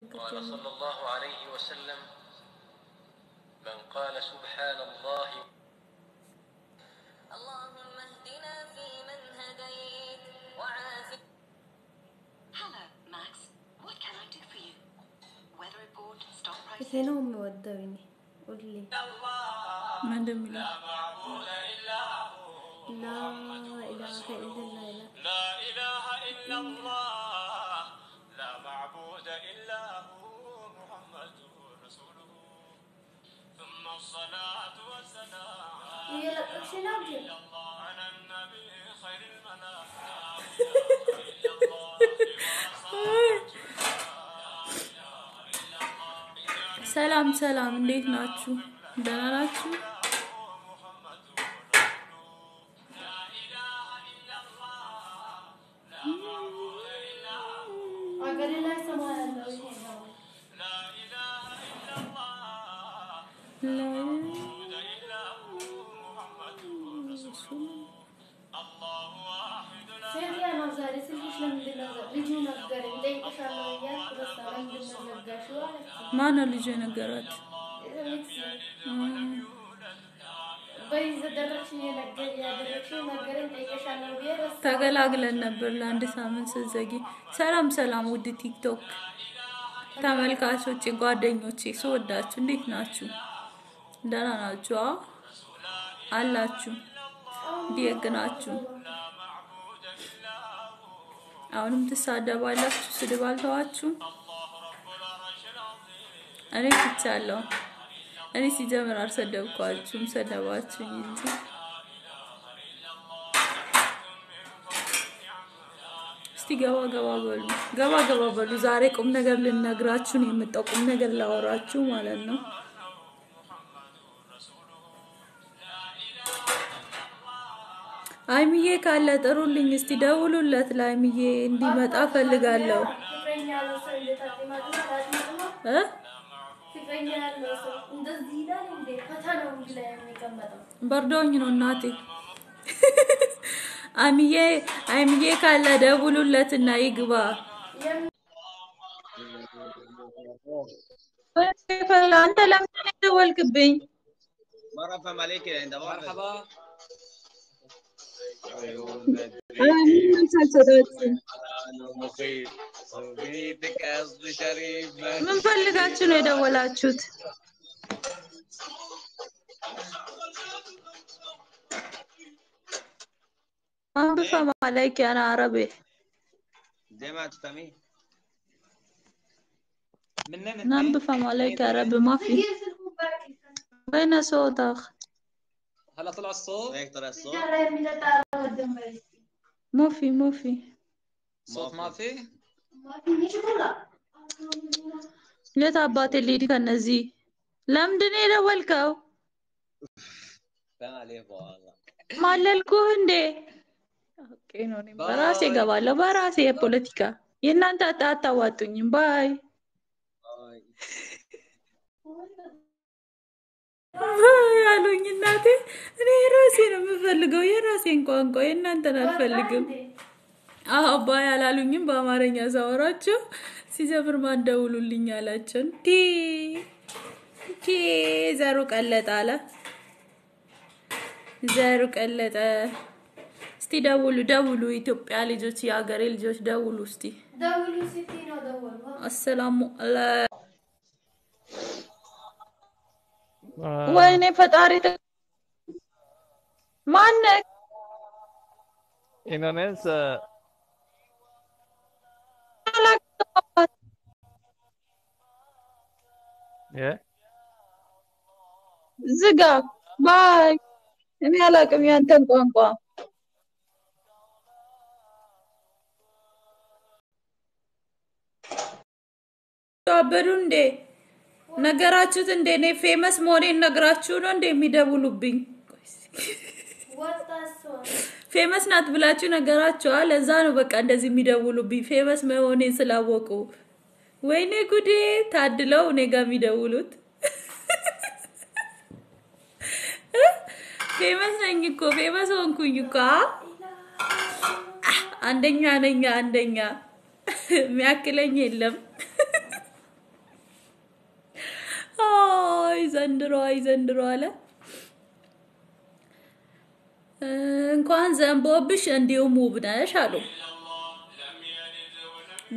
قال صلى الله عليه وسلم من قال سبحان الله اللهم اهدنا فيمن هديت وعافنا. Hello, Max. What can I do for you? Weather report, stock prices. هنا هم ودوني قول لي ما ندم لا لا إله إلا الله لا إله إلا الله لا معبود إلا هو محمد رسوله ثم الصلاة والسلام على النبي خير ሰላም ሰላም እንዴት ናችሁ ደህና ናችሁ ማን ልጅ ነገራት ተገላግለን ነበር ለአንድ ሳምንት ስዘጊ ሰላም ሰላም ውድ ቲክቶክ ተመልካቾቼ ጓደኞቼ ስወዳችሁ እንዴት ናችሁ ደህና ናችሁ አላችሁ ዲየግናችሁ አሁንም ተሳደባላችሁ ስድብ አልተዋችሁ እኔ ትቻለሁ እኔ ሲጀምር አልሰደብኳችሁም ሰደባችሁኝ እንጂ እስቲ ገባ በሉ ዛሬ ቁም ነገር ልነግራችሁ ነው የመጣው ቁም ነገር ላወራችሁ ማለት ነው አይሚዬ ካለ ጥሩልኝ እስቲ ደውሉለት ላይሚዬ እንዲመጣ ፈልጋለሁ በርዶኝ ነው እናቴ አይሚዬ ካለ ደውሉለትና ይግባ አንተ ለምን ደወልክብኝ مرحبا عليك يا عند مرحبا ምን ፈልጋችሁ ነው የደወላችሁት بفهم عليك انا عربي زي ما تفهمي نعم بفهم عليك عربي ما في وين صوتك هلا طلع الصوت هيك طلع الصوت ما في صوت ما في ليه تابعت اللي كنزي لمدن يدولكው فاهم عليه والله ማለልኩህ እንዴ ኦኬ ነው እኔ በራሴ ገባለሁ በራሴ የፖለቲካ የእናንተ አታዋጡኝም ባይ ያሉኝ እናቴ እኔ ራሴ ነው የምፈልገው የራሴን ቋንቋ የእናንተን አልፈልግም አዎ ባይ አላሉኝም በአማርኛ ሳወራቸው ሲጀምር ማን ደውሉልኝ አላቸው ቲ ዘሩ ቀለጠ አለ ዘሩ ቀለጠ እስቲ ደውሉ ኢትዮጵያ ልጆች ያገሬ ልጆች ደውሉ እስቲ ደውሉ ሲቲ ነው ደውሉ አሰላሙ አለይኩም ወይኔ ፈጣሪ ማን Indonesia ya ዝጋ ባይ እኔ አላቅም ያንተን ቋንቋ አበዱ እንዴ ነገራችሁት እንዴ ነው ፌመስ መሆኔን ነግራችሁ ነው እንዴ የሚደውሉብኝ ፌመስ ናት ብላችሁ ነገራችኋል ለዛ ነው በቃ እንደዚህ የሚደውሉብኝ ፌመስ መሆኔን ስላወቁ ወይኔ ጉዴ ታድለው እኔ ጋር የሚደውሉት ፌመስ ነኝ እኮ ፌመስ ሆንኩኝ እኮ አንደኛ ነኝ አንደኛ የሚያክለኝ የለም ዘንድሮ አለ እንኳን ዘንቦብሽ እንዲሁም ውብ ነሽ አሉ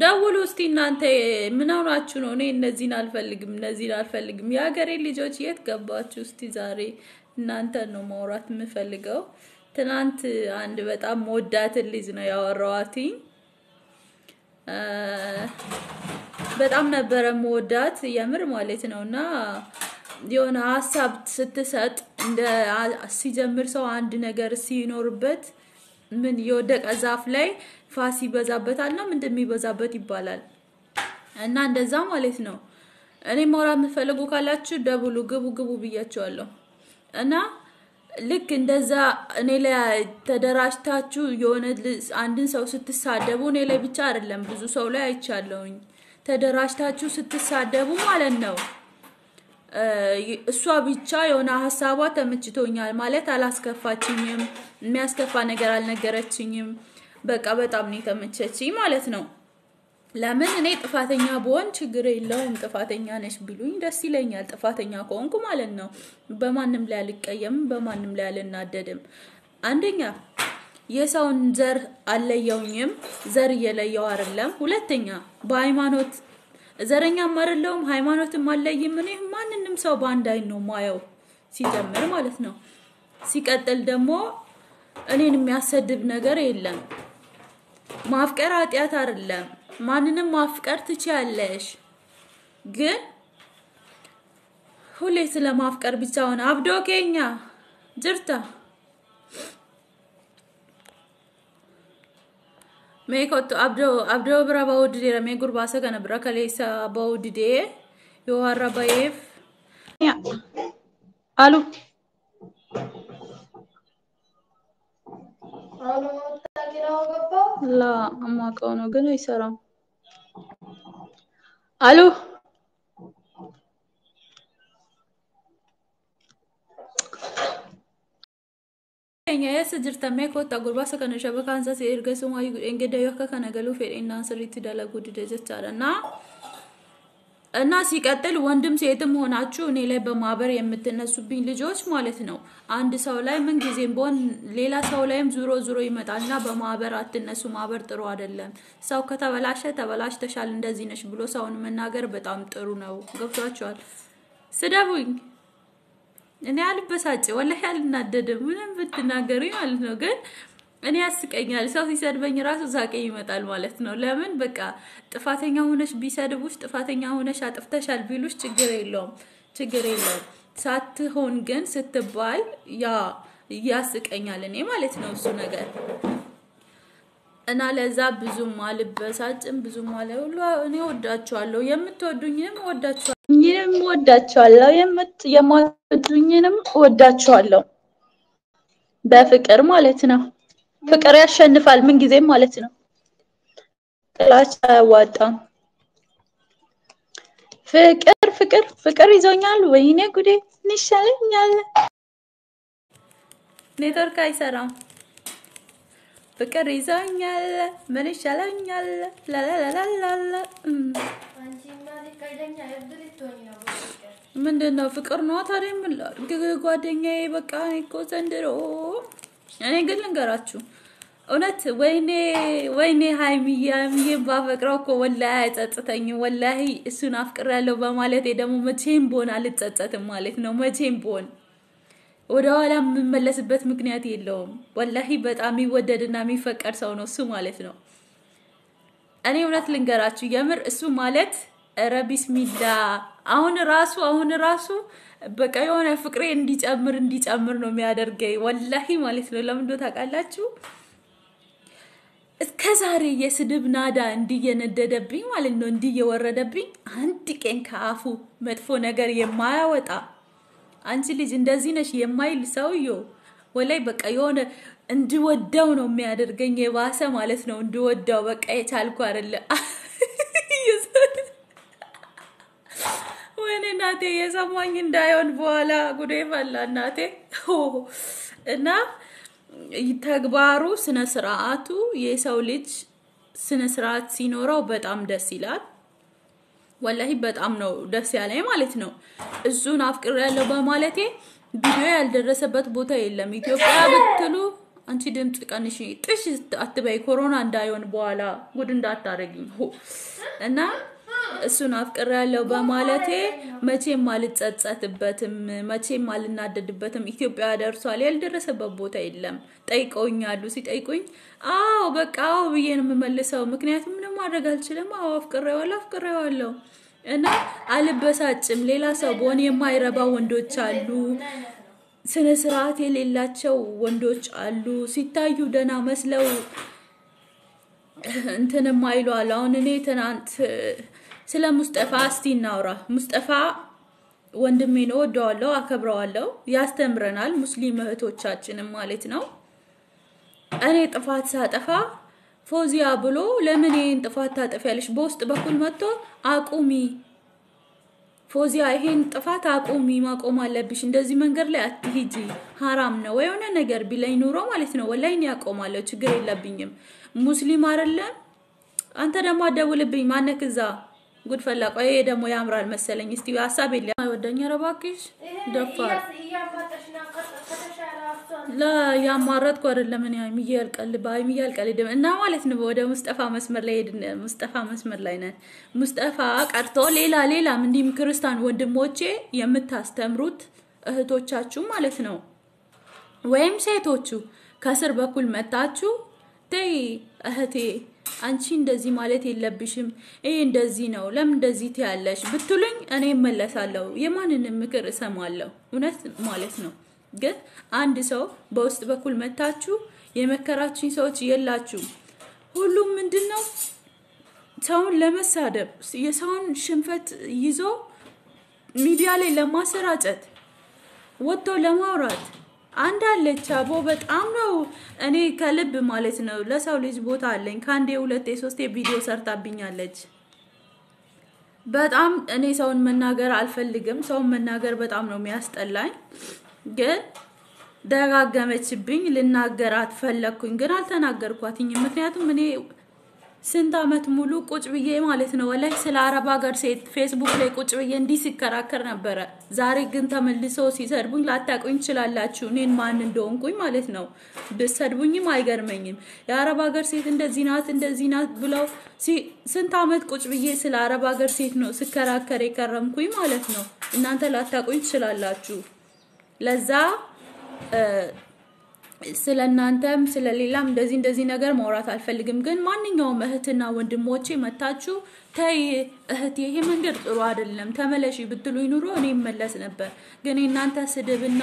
ደውሉ እስቲ እናንተ ምን ሆናችሁ ነው እኔ እነዚህን አልፈልግም ያገሬ ልጆች የት ገባችሁ እስቲ ዛሬ እናንተ ነው ማውራት የምፈልገው ትናንት አንድ በጣም ወዳት ልጅ ነው ያወራዋት በጣም ነበር ወዳት የምር ማለት ነውና የሆነ ሐሳብ ስትሰጥ እንደ ሲጀምር ሰው አንድ ነገር ሲኖርበት ምን የወደቀ ዛፍ ላይ ፋሲ በዛበታልና ምን እንደሚበዛበት ይባላል እና እንደዛ ማለት ነው እኔ ማውራት የምፈልገው ካላችሁ ደውሉ ግቡ ብያችኋለሁ እና ልክ እንደዛ እኔ ላይ ተደራጅታችሁ የሆነ አንድን ሰው ስትሳደቡ እኔ ላይ ብቻ አይደለም ብዙ ሰው ላይ አይቻለሁኝ ተደራጅታችሁ ስትሳደቡ ማለት ነው እሷ ብቻ የሆነ ሐሳቧ ተመችቶኛል ማለት አላስከፋችኝም የሚያስከፋ ነገር አልነገረችኝም በቃ በጣም ነው ተመቸችኝ ማለት ነው ለምን እኔ ጥፋተኛ በሆን ችግር የለውም ጥፋተኛ ነሽ ቢሉኝ ደስ ይለኛል ጥፋተኛ ከሆንኩ ማለት ነው በማንንም ላይ አልቀየም በማንንም ላይ አልናደድም አንደኛ የሰውን ዘር አለየውኝም ዘር የለየው አይደለም ሁለተኛ በሃይማኖት ዘረኛም አይደለም ሃይማኖትም አለይም እኔ ማንንም ሰው ባንድ አይ ነው ማየው ሲጀምር ማለት ነው ሲቀጥል ደግሞ እኔን የሚያሰድብ ነገር የለም ማፍቀር ኃጢያት አይደለም ማንንም ማፍቀር ትችያለሽ ግን ሁሌ ስለማፍቀር ብቻ ሆነ አብዶ ከኛ ጅርታ ሜኮት አብዶ ብራባ ወድዴ ረሜ ጉርባሰ ከነብራ ከሌሳ ባውድዴ ይዋራባይፍ አሉ لا ما كانوا قالوا يسرم الو يا سجرت ميكو تغربا سكن شبكان ساس يرغسو ما انغدا يوكا كنغلو فينا سريت دالغو دججቻለና እና ሲቀጥል ወንድም ሴትም ሆናችሁ እኔ ላይ በማበር የምትነሱብኝ ልጆች ማለት ነው አንድ ሰው ላይ ምን ጊዜም ቦን ሌላ ሰው ላይም ዙሮ ይመጣልና በማበር አትነሱ ማበር ጥሩ አይደለም ሰው ተበላሽተሻል እንደዚህ ነሽ ብሎ ሰውን መናገር በጣም ጥሩ ነው ገብቷችኋል ስደቡኝ እኔ አልበሳጭ ወላሂ አልናደድም ምንም ብትናገሩኝ ማለት ነው ግን እኔ ያስቀኛል ሰው ሲሰድበኝ ራሱ ዛቄ ይመጣል ማለት ነው ለምን በቃ ጥፋተኛ ሆነሽ ቢሰድቡሽ ጥፋተኛ ሆነሽ አጥፍተሻል ቢሉሽ ችግር የለውም ሳትሆን ግን ስትባል ያ ያስቀኛል እኔ ማለት ነው እሱ ነገር እና ለዛ ብዙም አልበሳጭም ብዙም አለውላ እኔ ወዳችኋለሁ የምትወዱኝንም ወዳችኋለሁ የማትወዱኝንም ወዳችኋለሁ በፍቅር ማለት ነው ፍቅር ያሸንፋል ምን ጊዜም ማለት ነው ጥላቻ ያዋጣም ፍቅር ይዞኛል ወይኔ ጉዴ ንሻለኛል ኔትወርክ አይሰራም ፍቅር ይዞኛል ምን ይሻለኛል ላላላላላ ምንድነው ፍቅር ነው ታዲያ ምን ጓደኛዬ በቃ እኮ ዘንድሮ እኔ ግን ልንገራችሁ እውነት ወይኔ ሃይሚዬ ባፈቅረው እኮ ወላሂ አይጸጽተኝ ወላሂ እሱን አፍቅራለሁ በማለቴ ደግሞ መቼም ቦን አልጸጸትም ማለት ነው መቼም ቦን ወደኋላ የምመለስበት ምክንያት የለውም ወላሂ በጣም ይወደድና የሚፈቀር ሰው ነው እሱ ማለት ነው እኔ እውነት ልንገራችሁ የምር እሱ ማለት ኧረ ቢስሚላ አሁን ራሱ በቃ የሆነ ፍቅሬ እንዲጨምር ነው የሚያደርገኝ ወላሂ ማለት ነው ለምንድነው ታውቃላችሁ እስከዛሬ የስድብ ናዳ እንዲየነደደብኝ ማለት ነው እንዲየወረደብኝ አንድ ቀን ካፉ መጥፎ ነገር የማያወጣ አንቺ ልጅ እንደዚህ ነሽ የማይል ሰውዮ ወላይ በቃ የሆነ እንድወዳው ነው የሚያደርገኝ የባሰ ማለት ነው እንድወዳው በቃ የቻልኩ አይደለ ወይኔ ናቴ የሰማኝ እንዳይሆን በኋላ ጉዴ ፈላ ናቴ እና ተግባሩ ስነ ስርዓቱ የሰው ልጅ ስነ ስርዓት ሲኖረው በጣም ደስ ይላል ወላሂ በጣም ነው ደስ ያለኝ ማለት ነው እሱን አፍቅሬያለሁ በማለቴ ቪዲዮ ያልደረሰበት ቦታ የለም ኢትዮጵያ ብትሉ አንቺ ድምጽ ቀንሺ ጥሽ አትበይ ኮሮና እንዳይሆን በኋላ ጉድ እንዳታረጊኝ እና እሱን አፍቅሬያለሁ በማለቴ መቼም አልጸጸትበትም መቼም አልናደድበትም ኢትዮጵያ ደርሷል ያልደረሰበት ቦታ የለም ጠይቀውኛሉ ሲጠይቁኝ አዎ በቃ አዎ ብዬን የምመልሰው ምክንያቱም ምንም ማድረግ አልችልም አዎ አፍቅሬዋለሁ እና አልበሳጭም ሌላ ሰው በሆነ የማይረባ ወንዶች አሉ ስነ ስርዓት የሌላቸው ወንዶች አሉ ሲታዩ ደና መስለው እንትን ማይሉ አሉ አሁን እኔ ትናንት ስለ ሙስጠፋ እስቲናውራ ሙስጠፋ ወንድሜ ነው ወደዋለሁ አከብረዋለሁ ያስተምረናል ሙስሊም እህቶቻችንም ማለት ነው እኔ ጥፋት ሳጠፋ ፎዚያ ብሎ ለምን ይሄን ጥፋት ታጠፊያለሽ በውስጥ በኩል መጥቶ አቁሚ ፎዚያ ይሄን ጥፋት አቁሚ ማቆም አለብሽ እንደዚህ መንገር ላይ አትሂጂ حرام ነው ወይone ነገር ቢለኝ ኑሮ ማለት ነው ወላሂ እኔ ያቆማለሁ ችግር የለብኝም ሙስሊም አይደለም አንተ ደግሞ አደውልብኝ ማነክዛ ጉድ ፈላቆ ይሄ ደግሞ ያምራል መሰለኝ እስቲ ሐሳብ የለ ወደኛ ረባክሽ ደፋር ላ ያማረጥኩ አይደለም እኔ የሚያልቀልብ እና ማለት ነው ወደ ሙስጠፋ መስመር ላይ ሄድን ሙስጠፋ መስመር ላይ ነን ሙስጠፋ ቀርቶ ሌላም እንዲም ክርስቲያን ወንድሞቼ የምታስተምሩት እህቶቻችሁ ማለት ነው ወይም ሴቶቹ ከስር በኩል መጣችሁ ተይ እህቴ አንቺ እንደዚህ ማለት የለብሽም ይሄ እንደዚህ ነው ለምን እንደዚህ ትያለሽ ብትሉኝ እኔ መለሳለሁ የማንንም ምክር እሰማለሁ እውነት ማለት ነው ግን አንድ ሰው በውስጥ በኩል መጣችሁ የመከራችሁኝ ሰዎች የላችሁ ሁሉም ምንድነው ሰውን ለመሳደብ የሰውን ሽንፈት ይዞ ሚዲያ ላይ ለማሰራጨት ወጥቶ ለማውራት አንድ አለች አቦ በጣም ነው እኔ ከልብ ማለት ነው ለሰው ልጅ ቦታ አለኝ ካንዴ 2 3 ቪዲዮ ሰርታብኛለች በጣም እኔ ሰውን መናገር አልፈልግም ሰውን መናገር በጣም ነው የሚያስጠላኝ ግን ደጋገመችብኝ ልናገራት ፈለኩኝ ግን አልተናገርኳትኝ ምክንያቱም እኔ ስንት አመት ሙሉ ቁጭ ብዬ ማለት ነው ወላሂ ስለ አረብ ሀገር ሴት ፌስቡክ ላይ ቁጭ ብዬ እንዲ ሲከራከር ነበር ዛሬ ግን ተመልሶ ሲሰርቡኝ ላታቁኝ ይችላልላችሁ እኔን ማን እንደሆንኩኝ ማለት ነው በሰርቡኝም አይገርመኝም የአረብ ሀገር ሴት እንደዚህ ናት ብለው ስንት አመት ቁጭ ብዬ ስለ አረብ ሀገር ሴት ነው ሲከራከር የከረምኩኝ ማለት ነው እናንተ ላታቁኝ ይችላልላችሁ ለዛ ስለናንተም ስለሌላም እንደዚህ ነገር ማውራት አልፈልግም ግን ማንኛውም እህትና ወንድሞቼ መታችሁ ተይ እህቴ ይሄ መንገድ ጥሩ አይደለም ተመለሺ ብትሉኝ ኑሮ እኔ መለስ ነበር ግን እናንተ ስድብና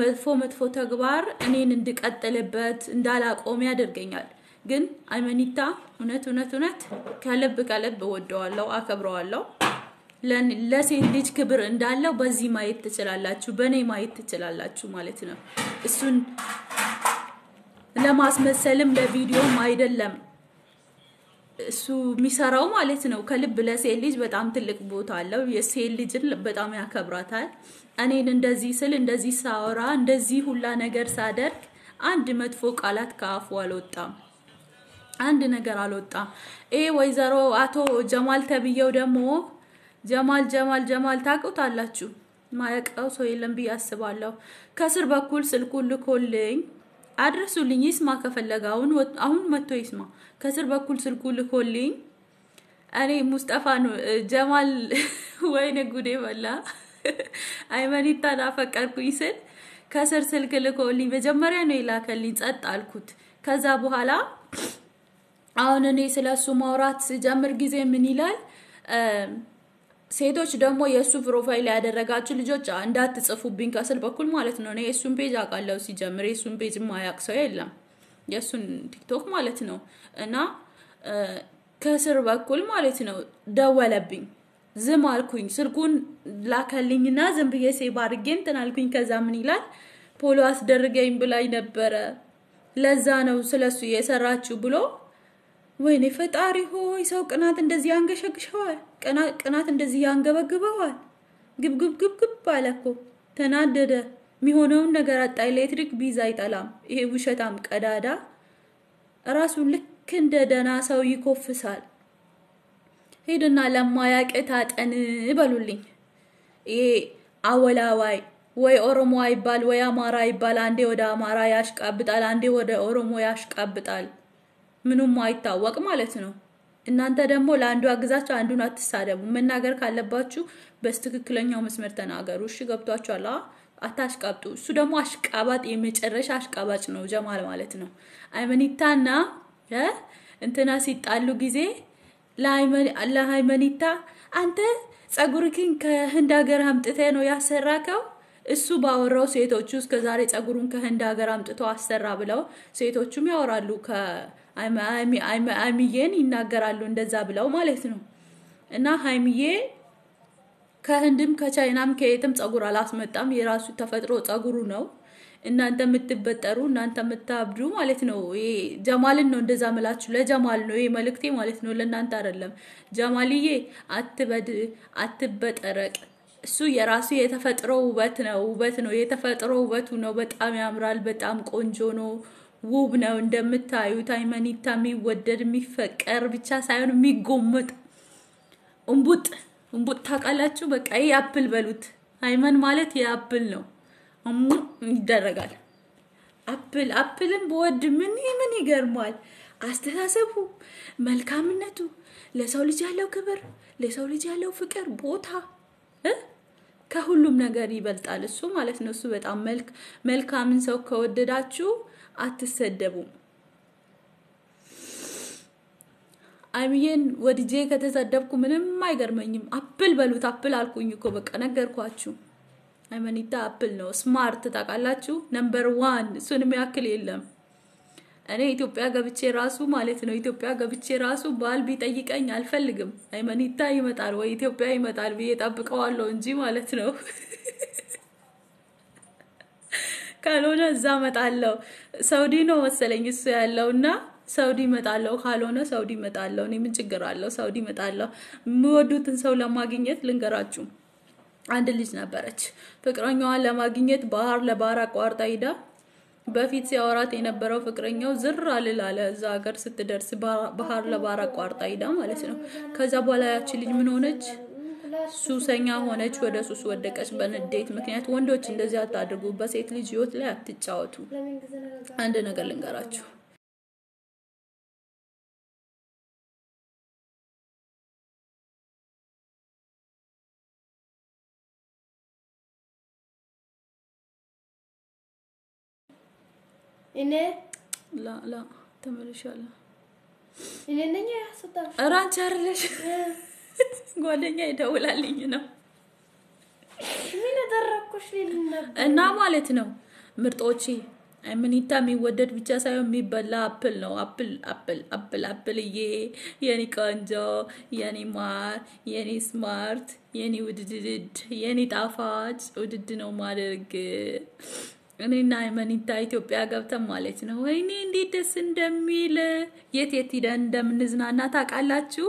መጥፎ ተግባር እኔን እንድቀጥልበት እንዳላቆም ያደርገኛል ግን አይመኒታ እውነት ከልብ ወደዋለሁ አከብረዋለሁ ለሴት ልጅ ክብር እንዳለው በዚህ ማየት ትችላላችሁ በኔ ማየት ትችላላችሁ ማለት ነው እሱን ለማስመሰልም ለቪዲዮም አይደለም እሱ ሚሰራው ማለት ነው ከልብ ለሴት ልጅ በጣም ትልቅ ቦታ አለው የሴት ልጅን በጣም ያከብራታል እኔን እንደዚህ ሳወራ እንደዚህ ሁላ ነገር ሳደርግ አንድ መጥፎ ቃላት ካፉ አልወጣም አንድ ነገር አልወጣም ወይዘሮ አቶ ጀማል ተብየው ደግሞ ጀማል ታውቁታላችሁ ማያቀው ሰው የለም ቢያስባለሁ ከስር በኩል ስልኩን ልኮልኝ አድርሱልኝ ይስማ ከፈለጋውን አሁን መጥቶ ይስማ ከስር በኩል ስልኩን ልኮልኝ እኔ ሙስጠፋን ጀማል ወይኔ ጉዴ በላ አይመኒታ ናፈቀርኩኝ ስል ከስር ስልክ ልኮልኝ መጀመሪያ ነው ይላከልኝ ጸጥ አልኩት ከዛ በኋላ አሁን እኔ ስለሱ ማውራት ጀምር ጊዜ ምን ይላል ሴቶች ደግሞ የሱ ፕሮፋይል ያደረጋችሁ ልጆች እንዳትጽፉብኝ ከስር በኩል ማለት ነው እኔ የሱን ፔጅ አቃለው ሲጀምር የሱን ፔጅ ማያቅሰው የለም የሱን ቲክቶክ ማለት ነው እና ከስር በኩል ማለት ነው ደወለብኝ ዝም አልኩኝ ስልኩን ላከልኝና ዝም ብዬ ሴቭ አድርጌ እንትን አልኩኝ ከዛ ምን ይላል ፖሎ አስደርገኝ ብላኝ ነበር ለዛ ነው ስለሱ የሰራችሁ ብሎ ወይኔ ፈጣሪ ሆይ ሰው ቅናት እንደዚህ አንገሸግሸዋል ቅናት እንደዚህ ያንገበግበዋል ግብግብ ባለኮ ተናደደ ሚሆነውን ነገር አጣ ኤሌክትሪክ ቢዛ አይጣላም ይሄ ውሸታም ቀዳዳ ራሱ ልክ እንደ ደና ሰው ይኮፍሳል ሄድና ለማያቀታጠን በሉልኝ ይሄ አወላዋይ ወይ ኦሮሞ አይባል ወይ አማራ አይባል አንዴ ወደ አማራ ያሽቃብጣል አንዴ ወደ ኦሮሞ ያሽቃብጣል ምኑም አይታወቅ ማለት ነው እናንተ ደግሞ ለአንዱ አግዛችሁ አንዱን አትሳደቡ መናገር ካለባችሁ በስትክክለኛው መስመር ተናገሩ እሺ ገብቷችኋል አታሽቃብጡ እሱ ደግሞ አሽቃባጥ የመጨረሻ አሽቃባጭ ነው ጀማል ማለት ነው አይመኒታና እንትና ሲጣሉ ጊዜ ለሃይመኒታ አንተ ጸጉርክን ከህንድ ሀገር አምጥተ ነው ያሰራከው እሱ ባወራው ሴቶቹ እስከ ዛሬ ጸጉሩን ከህንድ ሀገር አምጥቶ አሰራ ብለው ሴቶቹም ያወራሉ ከአይሚዬን ይናገራሉ እንደዛ ብለው ማለት ነው እና ሃይሚዬ ከህንድም ከቻይናም ከየትም ጸጉር አላስመጣም የራሱ ተፈጥሮ ጸጉሩ ነው እናንተ የምትበጠሩ እናንተ የምታብዱ ማለት ነው ይሄ ጀማልን ነው እንደዛ መላችሁ ለጀማል ነው ይሄ መልክቴ ማለት ነው ለእናንተ አይደለም ጀማልዬ አትበጠረቅ እሱ የራሱ የተፈጥሮ ውበት ነው የተፈጥሮ ውበቱ ነው በጣም ያምራል በጣም ቆንጆ ነው ውብ ነው እንደምታዩት አይመኒታ የሚወደድ የሚፈቀር ብቻ ሳይሆን የሚጎመጥ እንቡጥ ታቃላችሁ በቃ ይሄ አፕል በሉት አይመን ማለት የአፕል ነው ይደረጋል አፕልን በወድ ምን ይገርማል አስተሳሰቡ መልካምነቱ ለሰው ልጅ ያለው ክብር ለሰው ልጅ ያለው ፍቅር ቦታ ከሁሉም ነገር ይበልጣል እሱ ማለት ነው እሱ በጣም መልካምን ሰው ከወደዳችሁ አትሰደቡ አይሚየን ወድጄ ከተሰደብኩ ምንም አይገርመኝም አፕል በሉት አፕል አልኩኝ እኮ በቃ ነገርኳችሁ አይመኒታ አፕል ነው ስማርት ታቃላችሁ ነምበር 1 እሱንም ያክል የለም እኔ ኢትዮጵያ ገብቼ ራሱ ማለት ነው ኢትዮጵያ ገብቼ ራሱ ባል ቢጠይቀኝ አልፈልግም አይመኒታ ይመጣል ወይ ኢትዮጵያ ይመጣል በየጣብቀዋለሁ እንጂ ማለት ነው ካልሆነ እዛ መጣለው ሳውዲ ነው መሰለኝ እሱ ያለውና ሳውዲ መጣለው ካልሆነ ሳውዲ መጣለው እኔ ምን ችግር አለው ሳውዲ መጣለው ምወዱትን ሰው ለማግኘት ልንገራችሁ አንድ ልጅ ነበረች ፍቅረኛዋን ለማግኘት ባህር ለባህር አቋርጣ ሄዳ በፊት ሲያወራት የነበረው ፍቅረኛው ዝር አለላለ እዛ ሀገር ስትደርስ ባህር ለባህር አቋርጣ ሄዳ ማለት ነው ከዛ በኋላ ያቺ ልጅ ምን ሆነች ሱሰኛ ሆነች ወደ ሱስ ወደቀች በንዴት ምክንያት ወንዶች እንደዚህ አታድርጉ በሴት ልጅ ህይወት ላይ አትጫወቱ አንድ ነገር ልንገራችሁ እኔ ላ ተመልሻለሁ እኔ ነኝ ያስወጣው አራንቺ አይደለሽ ጓደኛ ይደውላልኝ ነው ምን አደረኩሽ ልንነበር እና ማለት ነው ምርጦቼ አይመኒታ የሚወደድ ብቻ ሳይሆን የሚበላ አፕል ነው አፕልዬ የኔ ቆንጆ የኔ ማር የኔ ስማርት የኔ ውድድድ የኔ ጣፋጭ ውድድ ነው ማድረግ እኔና አይመኒታ ኢትዮጵያ ገብተን ማለት ነው ወይኔ እንዴት ደስ እንደሚል የት ሄደን እንደምንዝናና ታቃላችሁ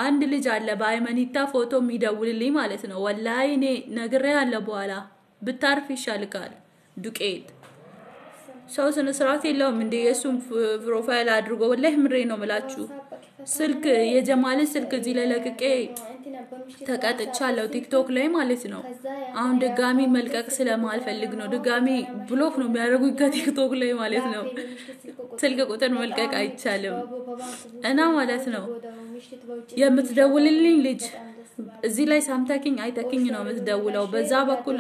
አንድ ልጅ አለ በአይመኒታ ፎቶ የሚደውልልኝ ማለት ነው ወላሂ እኔ ነግሬ ያለ በኋላ ብታርፍ ይሻልካል ዱቄት ሰው ስነስርዓት የለውም እንደ የሱን ፕሮፋይል አድርጎ ወላሂ ምሬ ነው መላችሁ ስልክ የጀማልን ስልክ እዚህ ላይ ለቅቄ ተቀጥቻለሁ ቲክቶክ ላይ ማለት ነው አሁን ድጋሚ መልቀቅ ስለማልፈልግ ነው ድጋሚ ብሎክ ነው የሚያደርጉኝ ከቲክቶክ ላይ ማለት ነው ስልክ ቁጥር መልቀቅ አይቻልም እና ማለት ነው የምትደውልልኝ ልጅ እዚህ ላይ ሳምታኪኝ አይተኪኝ ነው የምትደውለው በዛ በኩል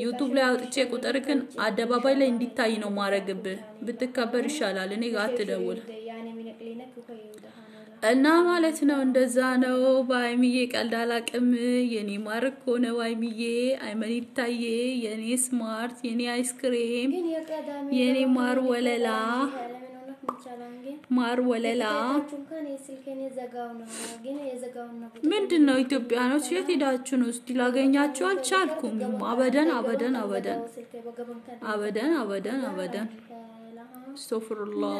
ዩቲዩብ ላይ አውጥቼ ቁጥርክን አደባባይ ላይ እንዲታይ ነው ማረግብህ ብትከበር ይሻላል እኔ ጋር አትደውል እና ማለት ነው እንደዛ ነው ባይሚዬ ቀልዳላቅም የኔ ማርክ ሆነ ባይሚዬ አይመኒታዬ የኔ ስማርት የኔ አይስክሬም የኔ ማር ወለላ ምንድነው ኢትዮጵያኖች የት ሄዳችሁ ነው እስቲ ላገኛችሁ አልቻልኩም አበደን አስተግፍሩላህ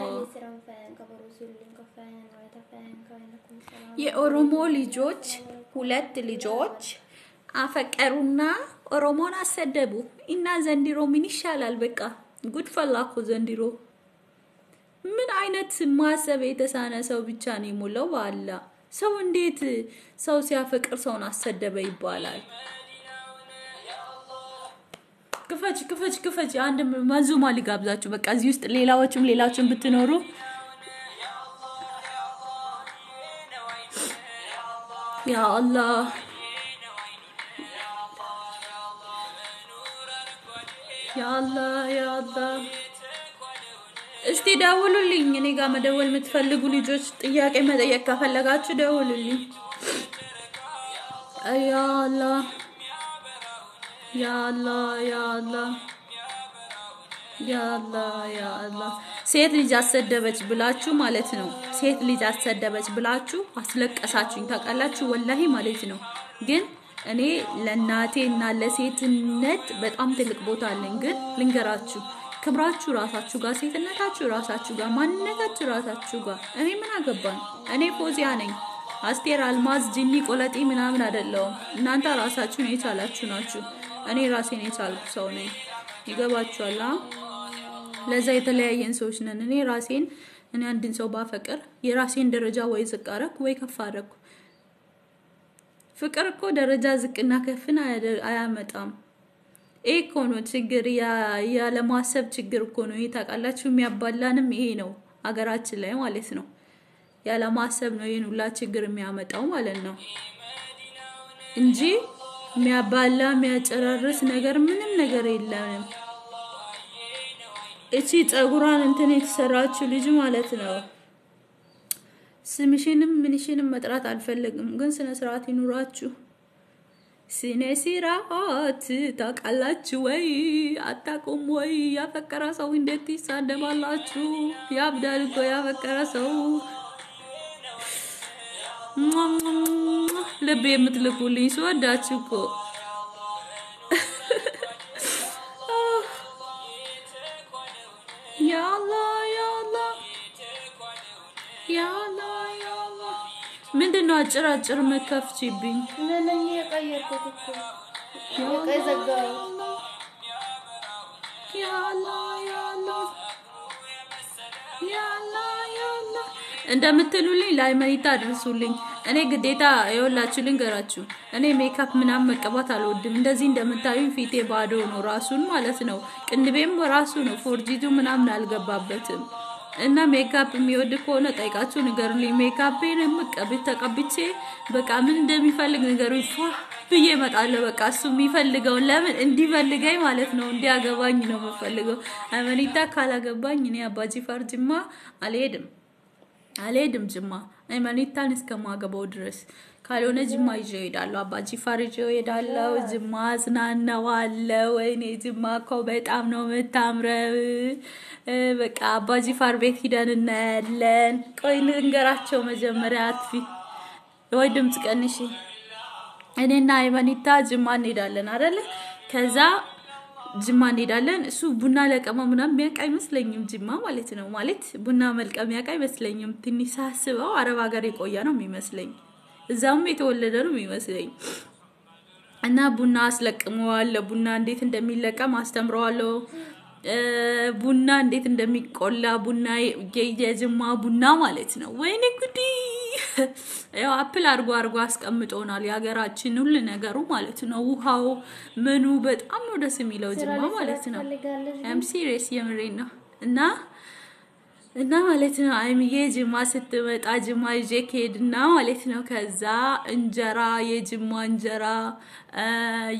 የኦሮሞ ልጆች ሁለት ልጆች አፈቀሩና ኦሮሞን አሰደቡ እና ዘንድሮ ምን ይሻላል በቃ ጉድ ፈላኩ ዘንድሮ ምን አይነት ማሰብ የተሳነ ሰው ብቻ ነው ሙለው ባላ ሰው እንዴት ሰው ሲያፈቅር ሰውን አሰደበ ይባላል? ክፈች አንድ መንዙማ ሊጋብዛችሁ በቃ እዚህ ውስጥ ሌላዎችም ብትኖሩ ያ አላህ ያ አላህ እስቲ ደውሉልኝ እኔ ጋር መደወል የምትፈልጉ ልጆች ጥያቄ መጠየቅ ከፈለጋችሁ ደውሉልኝ ያ አላህ ሴት ልጅ አሰደበች ብላችሁ ማለት ነው ሴት ልጅ አሰደበች ብላችሁ አስለቀሳችሁኝ ታውቃላችሁ ወላሂ ማለት ነው ግን እኔ ለናቴና ለሴትነት በጣም ትልቅ ቦታ አለኝ ግን ልንገራችሁ ክብራችሁ ራሳችሁ ጋር ሴትነታችሁ ራሳችሁ ጋር ማንነታችሁ ራሳችሁ ጋር እኔ ምን አገባኝ እኔ ፎዚያ ነኝ አስቴር አልማዝ ጂኒ ቆለጢ ምናምን አይደለም እናንተ ራሳችሁን የቻላችሁ ናችሁ እኔ ራሴን የቻልኩ ሰው ነኝ ይገባችኋል ለዛ የተለያየን ሰዎች ነን እኔ አንድን ሰው ባፈቅር የራሴን ደረጃ ወይ ዝቃረኩ ወይ ከፋረኩ ፍቅር እኮ ደረጃ ዝቅና ከፍና አያመጣም ኤኮኖ ችግር ያለ ማሰብ ችግር እኮ ነው ይታቃላችሁ የሚያባላንም ይሄ ነው አገራችን ላይ ማለት ነው ያለ ማሰብ ነው ይሄን ሁላ ችግር የሚያመጣው ማለት ነው እንጂ የሚያባላ የሚያጨራርስ ነገር ምንም ነገር የለም እቺ ጸጉራን እንትን የተሰራችሁ ልጅ ማለት ነው ስምሽንም ምንሽንም መጥራት አልፈልግም ግን ስነ ስርዓት ይኑራችሁ ስነ ስርዓት ታቃላችሁ ወይ አታቆም ወይ ያፈቀረ ሰው እንዴት ይሳደባላችሁ ያብዳል እኮ ያፈቀረ ሰው ልብ የምትልኩልኝ ስወዳችሁ እኮ ያ አላህ ምንድነው አጭር መከፍቺብኝ ለነኝ የቀየርኩት እኮ የቀዘጋው ያ አላህ እንደምትሉልኝ ላይመኒታ አድርሱልኝ እኔ ግዴታ ይወላችሁ ልንገራችሁ እኔ ሜካፕ ምናምን መቀባት አልወድም እንደዚህ እንደምታዩኝ ፊቴ ባዶ ነው ራሱን ማለት ነው ቅንድቤም ራሱ ነው ፎርጂቱ ምናምን አልገባበትም እና ሜካፕ የሚወድ ከሆነ ጠይቃችሁ ንገሩልኝ ሜካፕን ተቀብቼ በቃ ምን እንደሚፈልግ ንገሩኝ ብዬ እመጣለሁ በቃ እሱ የሚፈልገው ለምን እንዲፈልገኝ ማለት ነው እንዲያገባኝ ነው የምፈልገው አመኒታ ካላገባኝ እኔ አባጂፋር ጅማ አልሄድም ጅማ አመኒታን እስከማገባው ድረስ ካልሆነ ጅማ ይዤው ሄዳለሁ አባጂፋር ይዤው ሄዳለሁ ጅማ አዝናናዋለሁ ወይኔ ጅማ እኮ በጣም ነው የምታምረው በቃ አባጂፋር ቤት ሂደን እናያለን ቆይ ልንገራቸው መጀመሪያ አጥፊ ወይ ድምጽ ቀንሺ እኔና አመኒታ ጅማ እንሄዳለን አይደል ከዛ ጅማ እንሄዳለን እሱ ቡና ለቀማ ምናምን የሚያውቅ አይመስለኝም ጅማ ማለት ነው ማለት ቡና መልቀም የሚያውቅ አይመስለኝም ትንሽ ሳስበው አረብ ሀገር የቆየ ነው የሚመስለኝ እዛም የተወለደ ነው የሚመስለኝ እና ቡና አስለቅመዋለሁ ቡና እንዴት እንደሚለቀም አስተምረዋለሁ ቡና እንዴት እንደሚቆላ ቡና የጅማ ቡና ማለት ነው ወይኔ ጉዲ ያው አፕል አርጎ አስቀምጦናል ያገራችን ሁሉ ነገሩ ማለት ነው ውሃው ምኑ በጣም ነው ደስ የሚለው ጅማ ማለት ነው አም ሲሪየስ የምሬን ነው እና ማለት ነው አይምዬ ጅማ ስትመጣ ጅማ ይዤ ከሄድና ማለት ነው ከዛ እንጀራ የጅማ እንጀራ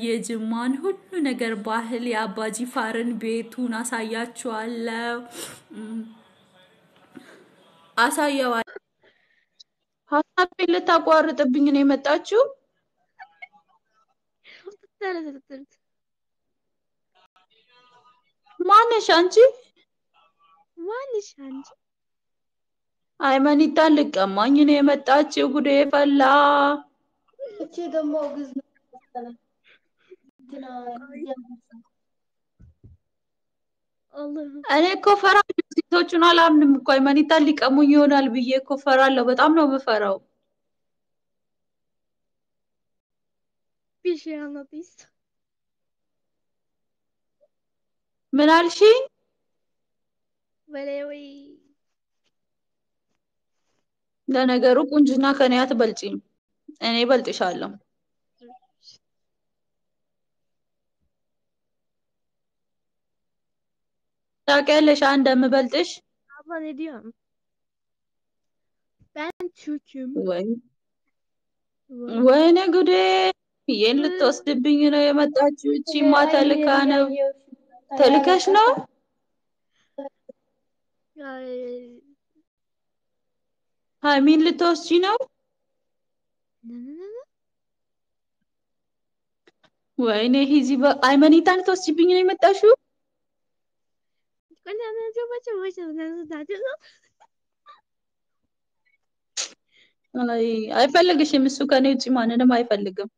የጅማን ሁሉ ነገር ባህል የአባጂፋርን ቤቱን አሳያችኋለሁ ሀሳቤን ልታቋርጥብኝ ነው የመጣችው ማነሽ አንቺ አይመኒታ ልቀማኝ ነው የመጣችው ጉዴ ፈላ እቺ ደግሞ ግዝ ነው እኔ እኮ ፈራለሁ ሴቶቹን አላምንም እኮ አይመኒታ ሊቀሙኝ ይሆናል ብዬ እኮ ፈራለሁ በጣም ነው የምፈራው ምን አልሽኝ Valewi. ለነገሩ ቁንጅና ከኔ አትበልጪም እኔ በልጥሻለሁ ታውቂያለሽ አንድ እንደምበልጥሽ Abla ne diyorum? Ben Türk'üm. ወይኔ ጉዴ ይሄን ልትወስድብኝ ነው የመጣችው እቺ ማተልካ ነው ተልከሽ ነው ሃይሚን ልትወስጂ ነው ወይኔ ሂዚ አይመኒታን ልትወስጂብኝ ነው የመጣሽው አይ አይፈልግሽም እሱ ከኔ ውጪ ማንንም አይፈልግም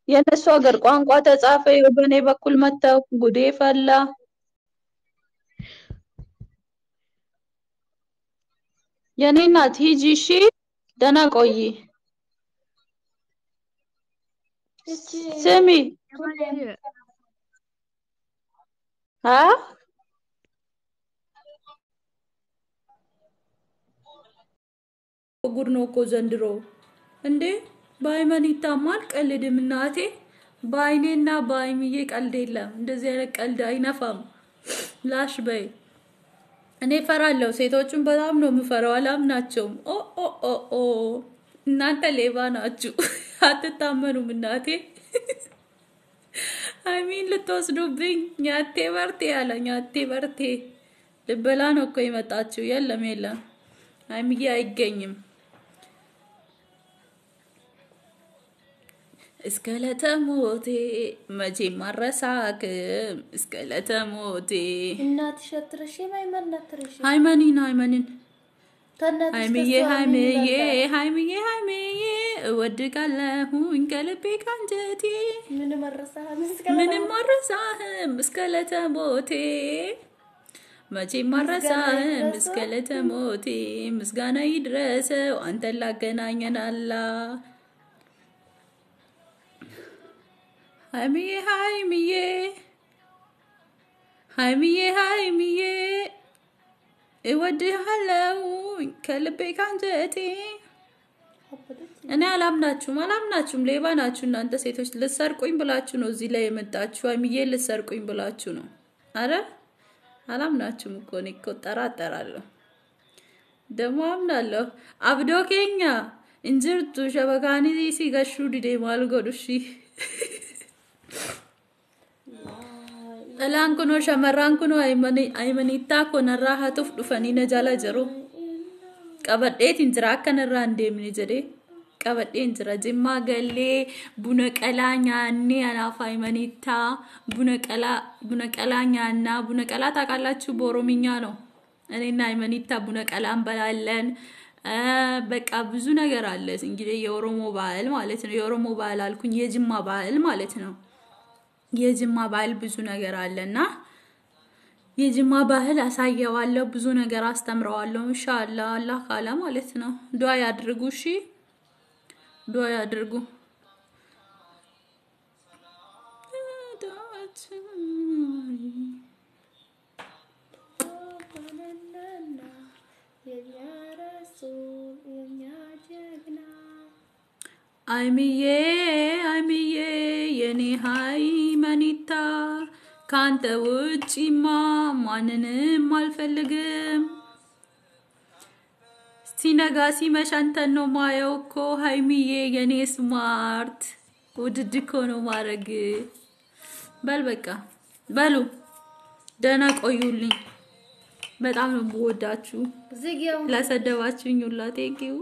የነሱ ሀገር ቋንቋ ተጻፈ በኔ በኩል መተው ጉዴ ፈላ የኔ እናት ሂጂ እሺ ደህና ቆይ ስሚ ጉድ ነው እኮ ዘንድሮ እንዴ በሃይማኒታማ አልቀልድም እናቴ በአይኔና በአይምዬ ቀልድ የለም እንደዚህ አይነት ቀልድ አይነፋም ላሽ በይ እኔ ፈራለሁ ሴቶቹን በጣም ነው የምፈራው አላምናቸውም ኦ እናንተ ሌባ ናችሁ አትታመኑም እናቴ አይሚን ልትወስዱብኝ ያቴ በርቴ ያለኝ ያቴ በርቴ ልበላ ነው እኮ የመጣችሁ የለም አይምዬ አይገኝም እስከለተ ሞቴ መቼ ማረሳክም እስከለተ ሞቴ እናትሽ አትረሺ ማይመናትረሺ ሃይማኒን ሃይሚዬ እወድቃለሁኝ ከልቤ ካንጀቴ ምንም ማረሳህም እስከለተ ሞቴ መቼ ማረሳህም እስከለተ ሞቴ ምስጋና ይድረሰው አንተን ላገናኘን አላህ ሃይሚዬ እወድሃለሁኝ ከልቤ ካንጀቴ እኔ አላምናችሁም ሌባ ናችሁ እናንተ ሴቶች ልሰርቁኝ ብላችሁ ነው እዚህ ላይ የመጣችሁ ሃይሚዬ ልሰርቁኝ ብላችሁ ነው አረ አላምናችሁም እኮ እኔ እኮ ጠራጠራለሁ ደሞ አምናለሁ አብዶ ኬኛ እንጅርቱ ሸበካኒ ሲገሹ ዲዴ ማልጎዱሺ Alaan kuno shamarran kuno aymanitta konarraa hatuuf dhufanii na jala jiru. Qabadheetiin jira akkanarraa hin deemne jedhee qabadheen jira jimmaa gallee buna qalaa nyaannee anaaf aymanittaa buna qalaa nyaannaa buna qalaa taaqallaችሁ በኦሮምኛ ነው እኔና አይመኒታ ቡና ቀላ እንበላለን በቃ ብዙ ነገር አለ እንግዲህ የኦሮሞ ባህል ማለት ነው የኦሮሞ ባህል አልኩኝ የጅማ ባህል ማለት ነው የጅማ ባህል ብዙ ነገር አለና የጅማ ባህል አሳየዋለሁ ብዙ ነገር አስተምረዋለሁ ኢንሻአላህ አላህ ካላ ማለት ነው ዱዓ ያድርጉ እሺ ዱዓ ያድርጉ አይሚዬ የኔ ሃይማኒታ ካንተ ውጪማ ማንንም አልፈልግም ሲነጋ ሲመሽ አንተን ነው ማየው እኮ ሃይሚዬ የኔ ስማርት ውድድ እኮ ነው ማረግ በል በቃ በሉ ደህና ቆዩልኝ በጣም ነው የምወዳችሁ ለሰደባችሁኝ ሁላ ቴንኪው